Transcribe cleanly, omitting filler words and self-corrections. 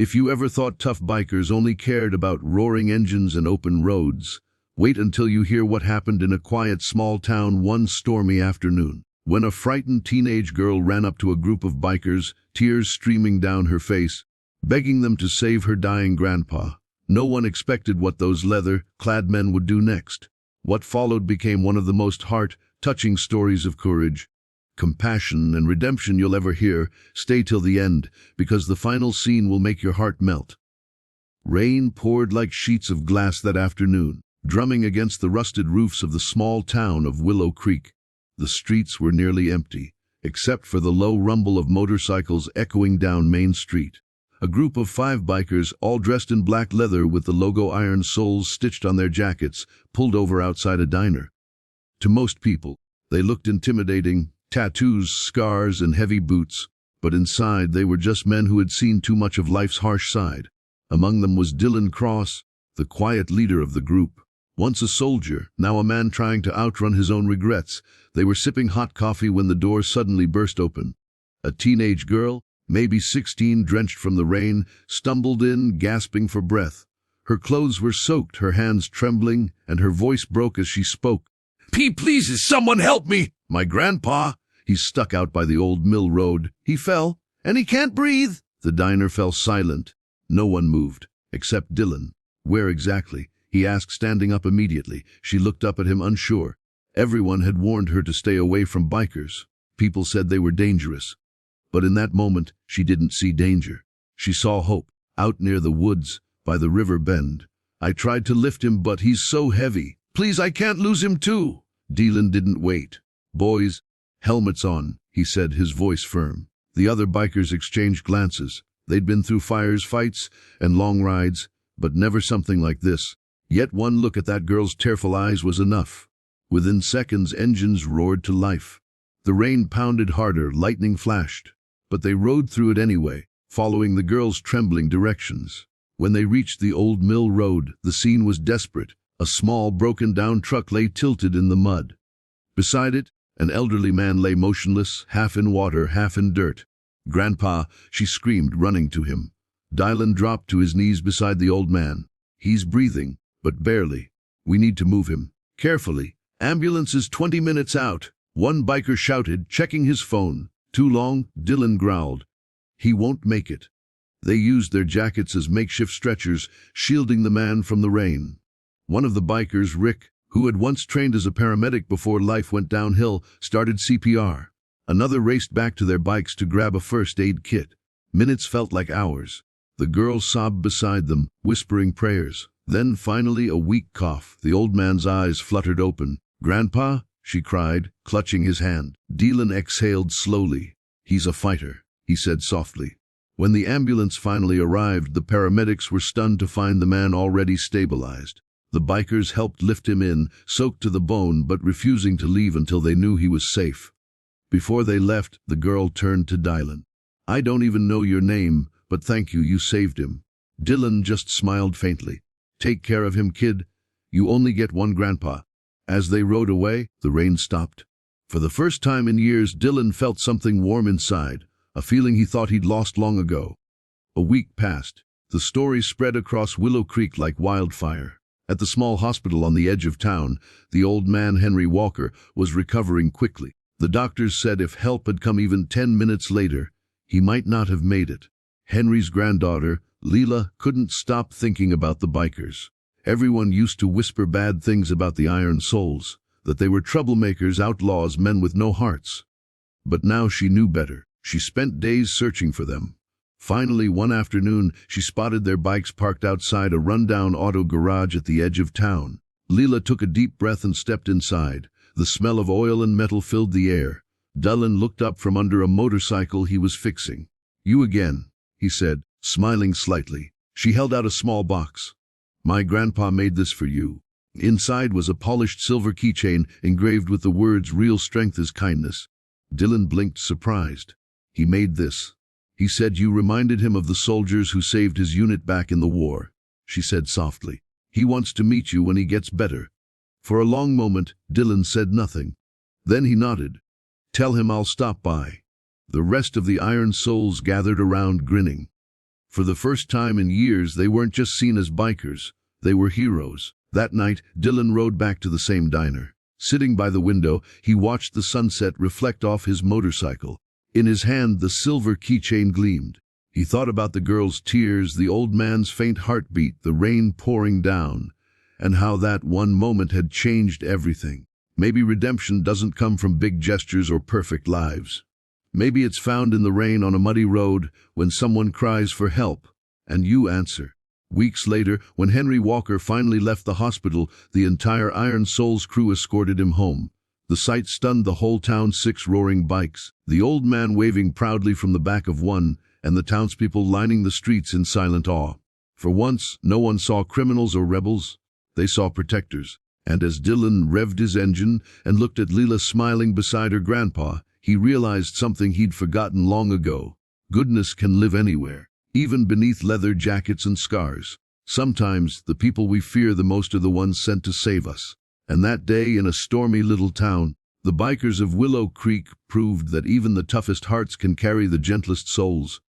If you ever thought tough bikers only cared about roaring engines and open roads, wait until you hear what happened in a quiet small town one stormy afternoon, when a frightened teenage girl ran up to a group of bikers, tears streaming down her face, begging them to save her dying grandpa. No one expected what those leather-clad men would do next. What followed became one of the most heart-touching stories of courage, compassion, and redemption you'll ever hear. Stay till the end, because the final scene will make your heart melt. Rain poured like sheets of glass that afternoon, drumming against the rusted roofs of the small town of Willow Creek. The streets were nearly empty, except for the low rumble of motorcycles echoing down Main Street. A group of 5 bikers, all dressed in black leather with the logo Iron Souls stitched on their jackets, pulled over outside a diner. To most people, they looked intimidating, tattoos, scars, and heavy boots, but inside they were just men who had seen too much of life's harsh side. Among them was Dylan Cross, the quiet leader of the group. Once a soldier, now a man trying to outrun his own regrets. They were sipping hot coffee when the door suddenly burst open. A teenage girl, maybe 16, drenched from the rain, stumbled in, gasping for breath. Her clothes were soaked, her hands trembling, and her voice broke as she spoke. Please, someone help me! My grandpa! He's stuck out by the old mill road. He fell, and he can't breathe. The diner fell silent. No one moved, except Dylan. Where exactly? He asked, standing up immediately. She looked up at him, unsure. Everyone had warned her to stay away from bikers. People said they were dangerous. But in that moment, she didn't see danger. She saw hope, out near the woods, by the river bend. I tried to lift him, but he's so heavy. Please, I can't lose him too. Dylan didn't wait. Boys, helmets on, he said, his voice firm. The other bikers exchanged glances. They'd been through fires, fights, and long rides, but never something like this. Yet one look at that girl's tearful eyes was enough. Within seconds, engines roared to life. The rain pounded harder, lightning flashed. But they rode through it anyway, following the girl's trembling directions. When they reached the old mill road, the scene was desperate. A small, broken-down truck lay tilted in the mud. Beside it, an elderly man lay motionless, half in water, half in dirt. Grandpa, she screamed, running to him. Dylan dropped to his knees beside the old man. He's breathing, but barely. We need to move him. Carefully. Ambulance is 20 minutes out. One biker shouted, checking his phone. Too long, Dylan growled. He won't make it. They used their jackets as makeshift stretchers, shielding the man from the rain. One of the bikers, Rick, who had once trained as a paramedic before life went downhill, started CPR. Another raced back to their bikes to grab a first aid kit. Minutes felt like hours. The girl sobbed beside them, whispering prayers. Then finally a weak cough. The old man's eyes fluttered open. Grandpa? She cried, clutching his hand. Dylan exhaled slowly. He's a fighter, he said softly. When the ambulance finally arrived, the paramedics were stunned to find the man already stabilized. The bikers helped lift him in, soaked to the bone, but refusing to leave until they knew he was safe. Before they left, the girl turned to Dylan. I don't even know your name, but thank you, you saved him. Dylan just smiled faintly. Take care of him, kid. You only get one grandpa. As they rode away, the rain stopped. For the first time in years, Dylan felt something warm inside, a feeling he thought he'd lost long ago. A week passed. The story spread across Willow Creek like wildfire. At the small hospital on the edge of town, the old man, Henry Walker, was recovering quickly. The doctors said if help had come even 10 minutes later, he might not have made it. Henry's granddaughter, Leela, couldn't stop thinking about the bikers. Everyone used to whisper bad things about the Iron Souls, that they were troublemakers, outlaws, men with no hearts. But now she knew better. She spent days searching for them. Finally, one afternoon, she spotted their bikes parked outside a rundown auto garage at the edge of town. Leela took a deep breath and stepped inside. The smell of oil and metal filled the air. Dylan looked up from under a motorcycle he was fixing. You again, he said, smiling slightly. She held out a small box. My grandpa made this for you. Inside was a polished silver keychain engraved with the words, real strength is kindness. Dylan blinked, surprised. He made this. He said you reminded him of the soldiers who saved his unit back in the war. She said softly. He wants to meet you when he gets better. For a long moment, Dylan said nothing. Then he nodded. Tell him I'll stop by. The rest of the Iron Souls gathered around, grinning. For the first time in years, they weren't just seen as bikers. They were heroes. That night, Dylan rode back to the same diner. Sitting by the window, he watched the sunset reflect off his motorcycle. In his hand, the silver keychain gleamed. He thought about the girl's tears, the old man's faint heartbeat, the rain pouring down, and how that one moment had changed everything. Maybe redemption doesn't come from big gestures or perfect lives. Maybe it's found in the rain on a muddy road when someone cries for help, and you answer. Weeks later, when Henry Walker finally left the hospital, the entire Iron Souls crew escorted him home. The sight stunned the whole town. 6 roaring bikes, the old man waving proudly from the back of one, and the townspeople lining the streets in silent awe. For once, no one saw criminals or rebels. They saw protectors. And as Dylan revved his engine and looked at Leela smiling beside her grandpa, he realized something he'd forgotten long ago. Goodness can live anywhere, even beneath leather jackets and scars. Sometimes the people we fear the most are the ones sent to save us. And that day in a stormy little town, the bikers of Willow Creek proved that even the toughest hearts can carry the gentlest souls.